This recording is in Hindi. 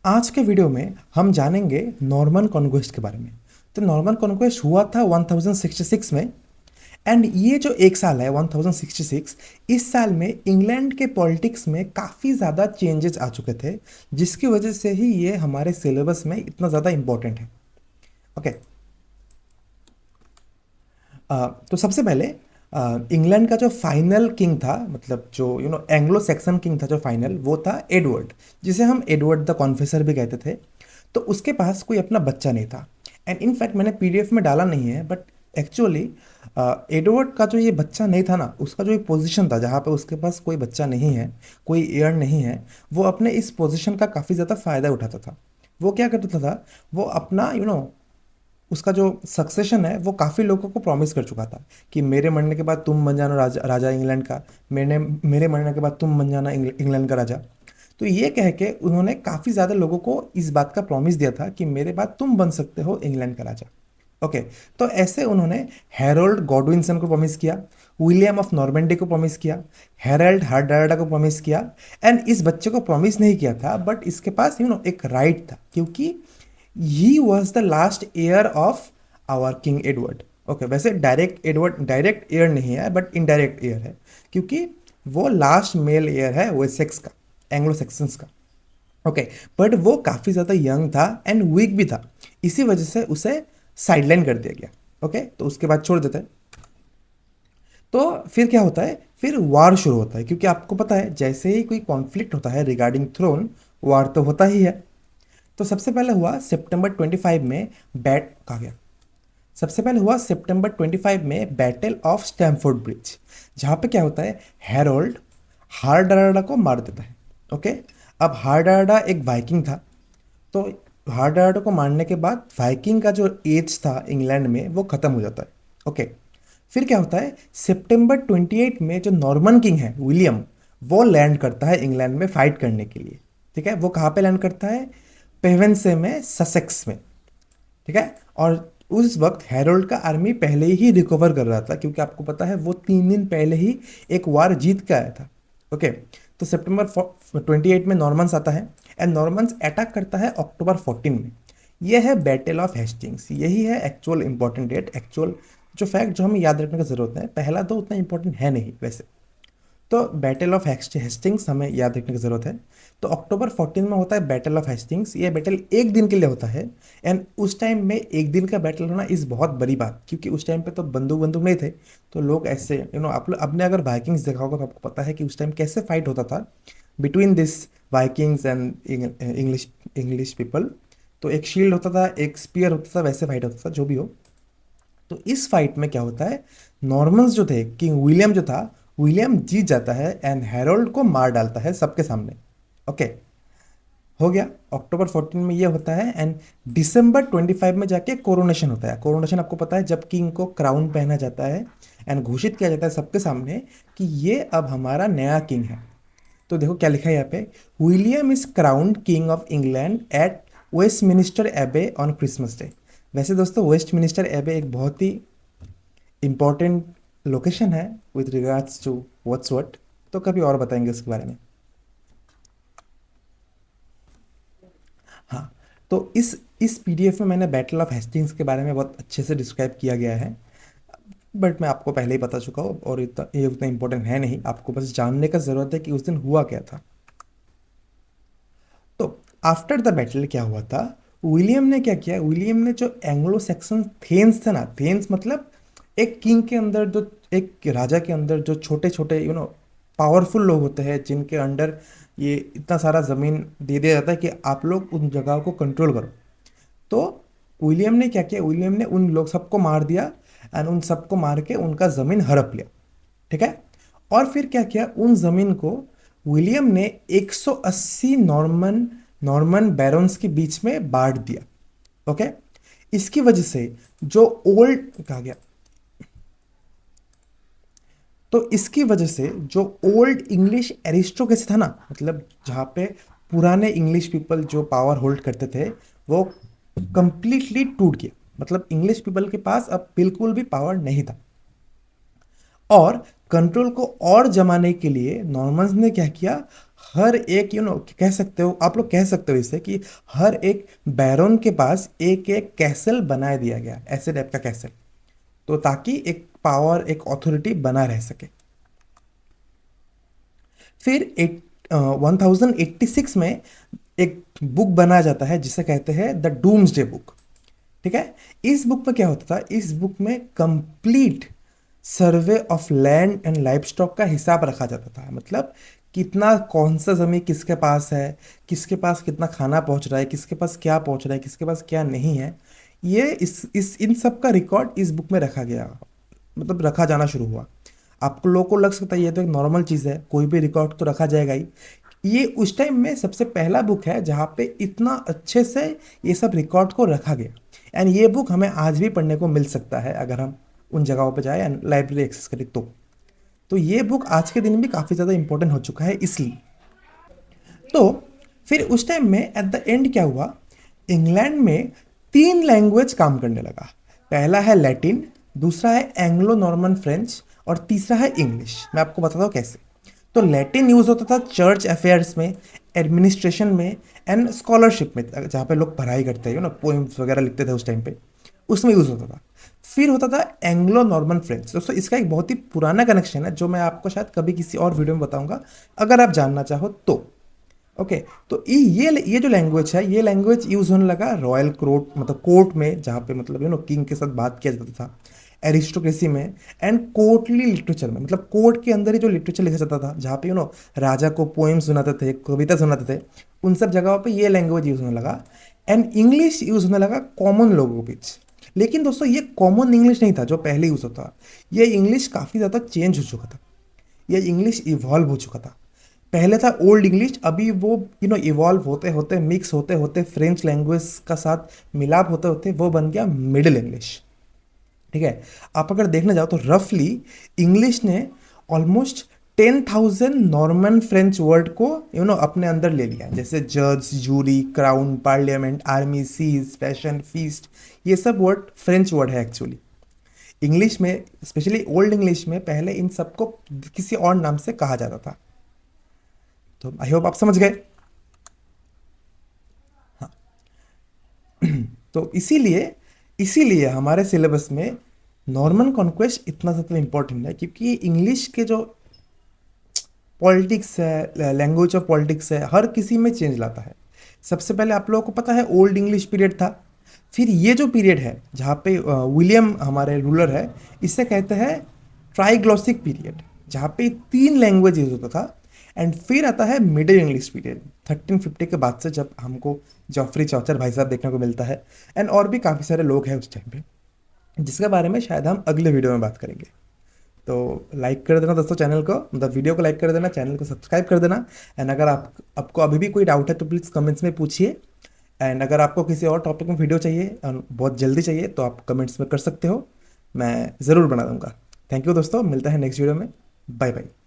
आज के वीडियो में हम जानेंगे नॉर्मन कॉन्क्वेस्ट के बारे में। तो नॉर्मन कॉन्क्वेस्ट हुआ था 1066 में। एंड ये जो एक साल है 1066, इस साल में इंग्लैंड के पॉलिटिक्स में काफ़ी ज़्यादा चेंजेस आ चुके थे, जिसकी वजह से ही ये हमारे सिलेबस में इतना ज़्यादा इम्पोर्टेंट है। ओके। तो सबसे पहले इंग्लैंड का जो फाइनल किंग था, मतलब जो एंग्लो सैक्सन किंग था, जो फाइनल वो था एडवर्ड, जिसे हम एडवर्ड द कॉन्फेसर भी कहते थे। तो उसके पास कोई अपना बच्चा नहीं था। एंड इनफैक्ट मैंने पीडीएफ में डाला नहीं है, बट एक्चुअली एडवर्ड का जो ये बच्चा नहीं था ना, उसका जो ये पोजीशन था जहाँ पे उसके पास कोई बच्चा नहीं है, कोई एयर नहीं है, वो अपने इस पोजीशन का काफ़ी ज़्यादा फ़ायदा उठाता था। वो क्या करता था, वो अपना उसका जो सक्सेशन है वो काफ़ी लोगों को प्रॉमिस कर चुका था कि मेरे मरने के बाद तुम बन जाना राजा राजा इंग्लैंड का। मेरे मेरे मरने के बाद तुम बन जाना इंग्लैंड का राजा। तो ये कह के उन्होंने काफ़ी ज़्यादा लोगों को इस बात का प्रॉमिस दिया था कि मेरे बाद तुम बन सकते हो इंग्लैंड का राजा। ओके। तो ऐसे उन्होंने हैरोल्ड गॉडविनसन को प्रॉमिस किया, विलियम ऑफ नॉर्मेंडी को प्रॉमिस किया, हेरल्ड हार्डार्डा को प्रॉमिस किया। एंड इस बच्चे को प्रॉमिस नहीं किया था, बट इसके पास एक राइट था, क्योंकि he was the last heir of our king Edward. Okay, वैसे डायरेक्ट एडवर्ड डायरेक्ट एयर नहीं है, बट इनडायरेक्ट एयर है, क्योंकि वो लास्ट मेल एयर है वेसेक्स का, एंग्लो सेक्सन्स का। ओके। बट वो काफ़ी ज़्यादा यंग था एंड वीक भी था, इसी वजह से उसे साइडलाइन कर दिया गया। ओके, तो उसके बाद छोड़ देते हैं। तो फिर क्या होता है, फिर वार शुरू होता है, क्योंकि आपको पता है जैसे ही कोई कॉन्फ्लिक्ट होता है रिगार्डिंग थ्रोन, वार तो होता ही है। तो सबसे पहले हुआ सितंबर 25 में बैट कहा गया सबसे पहले हुआ सितंबर 25 में बैटल ऑफ स्टैमफोर्ड ब्रिज, जहाँ पे क्या होता है, हैरोल्ड हार्डार्डा को मार देता है। ओके। अब हार्डार्डा एक वाइकिंग था। तो हार्डार्डा को मारने के बाद वाइकिंग का जो एज था इंग्लैंड में वो खत्म हो जाता है। ओके। फिर क्या होता है, सितंबर 28 में जो नॉर्मन किंग है विलियम, वो लैंड करता है इंग्लैंड में फाइट करने के लिए। ठीक है, वो कहाँ पे लैंड करता है, पेवेंसे में, ससेक्स में। ठीक है। और उस वक्त हैरोल्ड का आर्मी पहले ही रिकवर कर रहा था, क्योंकि आपको पता है वो 3 दिन पहले ही एक वार जीत के आया था। ओके। तो सितंबर 28 में नॉर्मन्स आता है, एंड नॉर्मन्स अटैक करता है अक्टूबर 14 में। यह है बैटल ऑफ हेस्टिंग्स, यही है एक्चुअल इंपॉर्टेंट डेट, एक्चुअल जो फैक्ट जो हमें याद रखने की जरूरत है। पहला तो उतना इंपॉर्टेंट है नहीं वैसे। तो बैटल ऑफ हेस्टिंग्स हमें याद रखने की ज़रूरत है। तो अक्टूबर 14 में होता है बैटल ऑफ हेस्टिंग्स। ये बैटल एक दिन के लिए होता है। एंड उस टाइम में एक दिन का बैटल होना इस बहुत बड़ी बात, क्योंकि उस टाइम पे तो बंदूक बंदूक नहीं थे। तो लोग ऐसे आप लोग आपने अगर वाइकिंग्स देखा होगा तो आपको पता है कि उस टाइम कैसे फाइट होता था between this Vikings and English English people. तो एक शील्ड होता था, एक स्पीयर होता था, वैसे फाइट होता था, जो भी हो। तो इस फाइट में क्या होता है, नॉर्मन्स जो थे, किंग विलियम जो था, विलियम जीत जाता है एंड हैरोल्ड को मार डालता है सबके सामने। ओके। हो गया। अक्टूबर 14 में ये होता है, एंड दिसंबर 25 में जाके कोरोनेशन होता है। कोरोनेशन आपको पता है, जब किंग को क्राउन पहना जाता है एंड घोषित किया जाता है सबके सामने कि ये अब हमारा नया किंग है। तो देखो क्या लिखा है यहाँ पे, William is crowned king of England eight Westminster एबे ऑन क्रिसमस डे। वैसे दोस्तों, वेस्टमिनिस्टर एबे एक बहुत ही इम्पॉर्टेंट लोकेशन है विद रिगार्ड्स टू व्हाट्स, तो कभी और बताएंगे उसके बारे में। हाँ। तो इस पीडीएफ में मैंने बैटल ऑफ हेस्टिंग्स के बारे में बहुत अच्छे से डिस्क्राइब किया गया है, बट मैं आपको पहले ही बता चुका हूँ, और इतना ये उतना इम्पोर्टेंट है नहीं, आपको बस जानने का ज़रूरत है कि उस दिन हुआ क्या था। तो आफ्टर द बैटल क्या हुआ था, विलियम ने क्या किया, विलियम ने जो एंग्लो सैक्सन थेन्स थे ना, थेन्स मतलब एक किंग के अंदर जो, एक राजा के अंदर जो छोटे छोटे पावरफुल लोग होते हैं, जिनके अंडर ये इतना सारा ज़मीन दे दिया जाता है कि आप लोग उन जगहों को कंट्रोल करो। तो विलियम ने क्या किया, विलियम ने उन लोग सबको मार दिया, एंड उन सबको मार के उनका ज़मीन हड़प लिया। ठीक है। और फिर क्या किया, उन ज़मीन को विलियम ने 180 नॉर्मन नॉर्मन बैरन्स के बीच में बांट दिया। ओके। इसकी वजह से जो ओल्ड कहा गया, तो इसकी वजह से जो ओल्ड इंग्लिश एरिस्टोक्रेसी था ना, मतलब जहाँ पे पुराने इंग्लिश पीपल जो पावर होल्ड करते थे, वो कंप्लीटली टूट गया। मतलब इंग्लिश पीपल के पास अब बिल्कुल भी पावर नहीं था। और कंट्रोल को और जमाने के लिए नॉर्मन्स ने क्या किया, हर एक कह सकते हो, आप लोग कह सकते हो इसे कि हर एक बैरोन के पास एक एक कैसल बना दिया गया, ऐसे टाइप का कैसल, तो ताकि एक पावर, एक ऑथोरिटी बना रह सके। फिर 1086 में एक बुक बनाया जाता है जिसे कहते हैं द डूम्सडे बुक। ठीक है। इस बुक में क्या होता था, इस बुक में complete survey of land and life stock का हिसाब रखा जाता था। मतलब कितना, कौन सा जमीन किसके पास है, किसके पास कितना खाना पहुंच रहा है, किसके पास क्या पहुंच रहा है, किसके पास क्या नहीं है, ये इस इन सब का रिकॉर्ड इस बुक में रखा गया, मतलब रखा जाना शुरू हुआ। आपको लोगों को लग सकता है ये तो एक नॉर्मल चीज़ है, कोई भी रिकॉर्ड तो रखा जाएगा ही। ये उस टाइम में सबसे पहला बुक है जहाँ पे इतना अच्छे से ये सब रिकॉर्ड को रखा गया। एंड ये बुक हमें आज भी पढ़ने को मिल सकता है अगर हम उन जगहों पे जाए एंड लाइब्रेरी एक्सेस करें तो ये बुक आज के दिन भी काफ़ी ज़्यादा इंपॉर्टेंट हो चुका है इसलिए। तो फिर उस टाइम में एट द एंड क्या हुआ, इंग्लैंड में तीन लैंग्वेज काम करने लगा। पहला है लैटिन, दूसरा है एंग्लो नॉर्मन फ्रेंच, और तीसरा है इंग्लिश। मैं आपको बताता हूँ कैसे। तो लैटिन यूज़ होता था चर्च अफेयर्स में, एडमिनिस्ट्रेशन में एंड स्कॉलरशिप में, जहाँ पे लोग पढ़ाई करते हैं पोइम्स वगैरह लिखते थे उस टाइम पे, उसमें यूज़ होता था। फिर होता था एंग्लो नॉर्मन फ्रेंच। दोस्तों इसका एक बहुत ही पुराना कनेक्शन है जो मैं आपको शायद कभी किसी और वीडियो में बताऊंगा अगर आप जानना चाहो तो। ओके। तो ये जो लैंग्वेज है, ये लैंग्वेज यूज़ होने लगा रॉयल कोर्ट, मतलब कोर्ट में, जहाँ पे मतलब किंग के साथ बात किया जाता था, एरिस्टोक्रेसी में एंड कोर्टली लिटरेचर में, मतलब कोर्ट के अंदर ही जो लिटरेचर लिखा जाता था, जहाँ पे राजा को पोएम सुनाते थे, कविता सुनाते थे, उन सब जगहों पे ये लैंग्वेज यूज़ होने लगा। एंड इंग्लिश यूज़ होने लगा कॉमन लोगों के बीच। लेकिन दोस्तों ये कॉमन इंग्लिश नहीं था जो पहले यूज़ होता था, ये इंग्लिश काफ़ी ज़्यादा चेंज हो चुका था, ये इंग्लिश इवॉल्व हो चुका था। पहले था ओल्ड इंग्लिश, अभी वो इवॉल्व होते होते, मिक्स होते होते, फ्रेंच लैंग्वेज का साथ मिलाप होते होते वो बन गया मिडिल इंग्लिश। ठीक है। आप अगर देखने जाओ तो रफली इंग्लिश ने ऑलमोस्ट 10,000 नॉर्मन फ्रेंच वर्ड को अपने अंदर ले लिया है, जैसे जज, jury, crown, parliament, army, siege, fashion, feast, ये सब वर्ड फ्रेंच वर्ड है एक्चुअली। इंग्लिश में, स्पेशली ओल्ड इंग्लिश में, पहले इन सबको किसी और नाम से कहा जाता था। तो आई होप आप समझ गए। तो इसीलिए इसीलिए हमारे सिलेबस में नॉर्मन कॉन्क्वेस्ट इतना ज़्यादा इम्पोर्टेंट है, क्योंकि इंग्लिश के जो पॉलिटिक्स है, लैंग्वेज ऑफ पॉलिटिक्स है, हर किसी में चेंज लाता है। सबसे पहले आप लोगों को पता है ओल्ड इंग्लिश पीरियड था। फिर ये जो पीरियड है जहाँ पे विलियम हमारे रूलर है, इसे कहते हैं ट्राइग्लॉसिक पीरियड, जहाँ पे तीन लैंग्वेज यूज होता था। एंड फिर आता है मिडिल इंग्लिश पीरियड 1350 के बाद से, जब हमको जॉफरी चौचर भाई साहब देखने को मिलता है एंड और भी काफ़ी सारे लोग हैं उस टाइम पे, जिसके बारे में शायद हम अगले वीडियो में बात करेंगे। तो लाइक कर देना दोस्तों चैनल को, मतलब वीडियो को लाइक कर देना, चैनल को सब्सक्राइब कर देना। एंड अगर आपको अभी भी कोई डाउट है तो प्लीज़ कमेंट्स में पूछिए। एंड अगर आपको किसी और टॉपिक में वीडियो चाहिए और बहुत जल्दी चाहिए तो आप कमेंट्स में कर सकते हो, मैं ज़रूर बना दूंगा। थैंक यू दोस्तों, मिलता है नेक्स्ट वीडियो में। Bye bye.